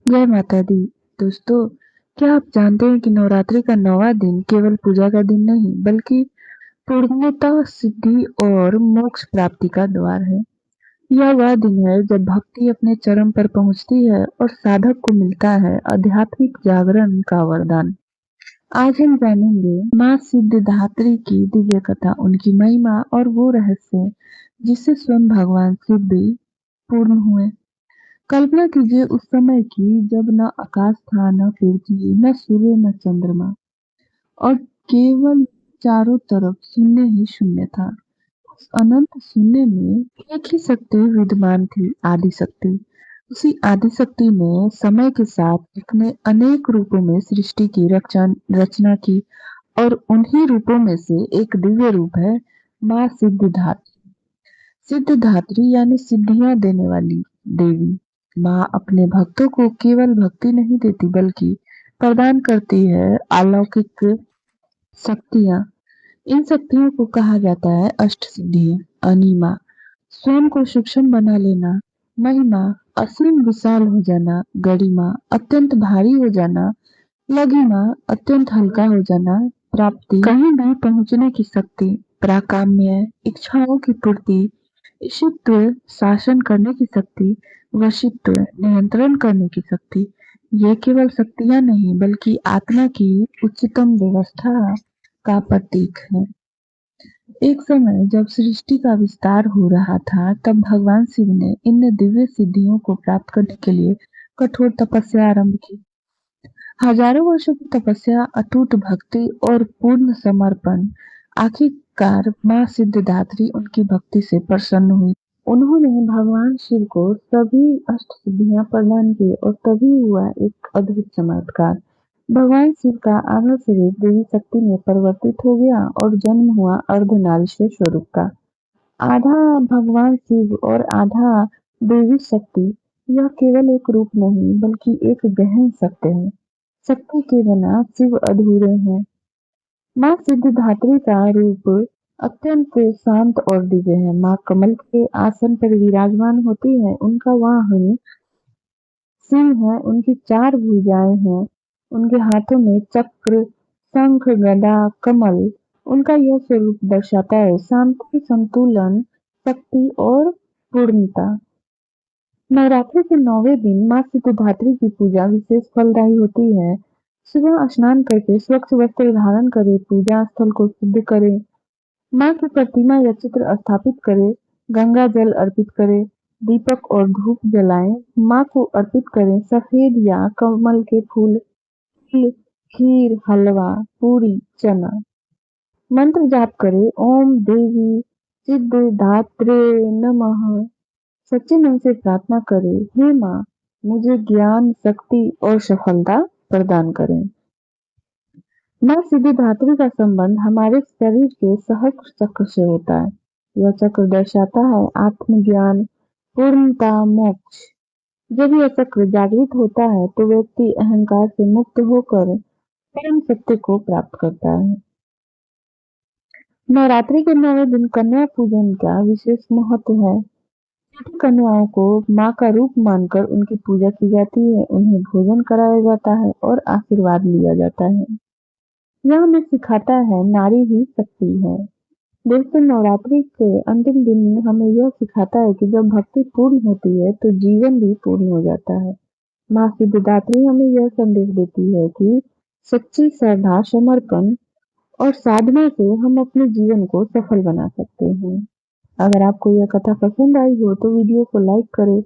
जय माता दी। दोस्तों, क्या आप जानते हैं कि नवरात्रि का 9वां दिन केवल पूजा का दिन नहीं बल्कि पूर्णता, सिद्धि और मोक्ष प्राप्ति का द्वार है। यह वह दिन है जब भक्ति अपने चरम पर पहुंचती है और साधक को मिलता है आध्यात्मिक जागरण का वरदान। आज हम जानेंगे माँ सिद्धिदात्री की दिव्य कथा, उनकी महिमा और वो रहस्य जिससे स्वयं भगवान शिव भी पूर्ण हुए। कल्पना कीजिए उस समय की जब न आकाश था, न पृथ्वी, न सूर्य, न चंद्रमा, और केवल चारों तरफ शून्य ही शून्य था। उस अनंत शून्य में एक ही शक्ति विद्यमान थी, आदि शक्ति। उसी आदि शक्ति ने समय के साथ अपने अनेक रूपों में सृष्टि की रचना की, और उन्हीं रूपों में से एक दिव्य रूप है माँ सिद्धिदात्री। सिद्धिदात्री यानी सिद्धियां देने वाली देवी। माँ अपने भक्तों को केवल भक्ति नहीं देती बल्कि प्रदान करती है अलौकिक शक्तियां। इन शक्तियों को कहा जाता है अष्ट सिद्धियां। अनिमा, स्वयं को सूक्ष्म बना लेना। महिमा, असीम विशाल हो जाना। गरिमा, अत्यंत भारी हो जाना। लघिमा, अत्यंत हल्का हो जाना। प्राप्ति, कहीं भी पहुंचने की शक्ति। प्राकाम्य, इच्छाओं की पूर्ति। ईशित्व, शासन करने की शक्ति। वशित्व, नियंत्रण करने की शक्ति। ये केवल शक्तियां नहीं बल्कि आत्मा की उच्चतम व्यवस्था का प्रतीक है। एक समय जब सृष्टि का विस्तार हो रहा था, तब भगवान शिव ने इन दिव्य सिद्धियों को प्राप्त करने के लिए कठोर तपस्या आरंभ की। हजारों वर्षों की तपस्या, अटूट भक्ति और पूर्ण समर्पण, आखिरकार माँ सिद्धिदात्री उनकी भक्ति से प्रसन्न हुई। उन्होंने भगवान शिव को सभी अष्ट सिद्धियां प्रदान की और तभी हुआ एक अद्भुत चमत्कार। भगवान शिव का आधा शरीर देवी शक्ति में परिवर्तित हो गया और जन्म हुआ अर्धनारीश्वर स्वरूप का। आधा भगवान शिव और आधा देवी शक्ति, यह केवल एक रूप नहीं बल्कि एक गहन सत्य है। शक्ति के बिना शिव अधूरे हैं। माँ सिद्धिदात्री का रूप अत्यंत शांत और दिव्य है। माँ कमल के आसन पर विराजमान होती है। उनका वाहन सिंह है, उनकी 4 भुजाएं हैं। उनके हाथों में चक्र, शंख, गदा, कमल। उनका यह स्वरूप दर्शाता है शांति, संतुलन, शक्ति और पूर्णता। नवरात्रि के 9वें दिन माँ सिद्धिदात्री की पूजा विशेष फलदायी होती है। सुबह स्नान करके स्वच्छ वस्त्र धारण करे, पूजा स्थल को शुद्ध करे, माँ की प्रतिमा या चित्र स्थापित करे, गंगा जल अर्पित करे, दीपक और धूप जलाएं, माँ को अर्पित करें सफेद या कमल के फूल, तिल, खीर, हलवा, पूरी, चना। मंत्र जाप करे, ओम देवी सिद्धिदात्रे नमः। सच्चे मन से प्रार्थना करें, हे माँ, मुझे ज्ञान, शक्ति और सफलता प्रदान करें। माँ सिद्धिदात्री का संबंध हमारे शरीर के सहस्त्र चक्र से होता है। यह चक्र दर्शाता है आत्मज्ञान, पूर्णता, मोक्ष। जब यह चक्र जागृत होता है तो व्यक्ति अहंकार से मुक्त होकर परम सत्य को प्राप्त करता है। नवरात्रि के 9वें दिन कन्या पूजन का विशेष महत्व है। छोटी कन्याओं को माँ का रूप मानकर उनकी पूजा की जाती है, उन्हें भोजन कराया जाता है और आशीर्वाद लिया जाता है। यह हमें सिखाता है नारी ही शक्ति है। दोस्तों, नवरात्रि के अंतिम दिन हमें यह सिखाता है कि जब भक्ति पूर्ण होती है तो जीवन भी पूर्ण हो जाता है। माँ सिद्धिदात्री हमें यह संदेश देती है कि सच्ची श्रद्धा, समर्पण और साधना से हम अपने जीवन को सफल बना सकते हैं। अगर आपको यह कथा पसंद आई हो तो वीडियो को लाइक करें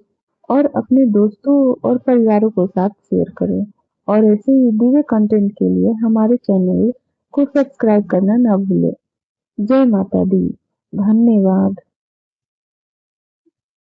और अपने दोस्तों और परिवारों के साथ शेयर करें, और ऐसे ही दिव्य कंटेंट के लिए हमारे चैनल को सब्सक्राइब करना ना भूलें। जय माता दी। धन्यवाद।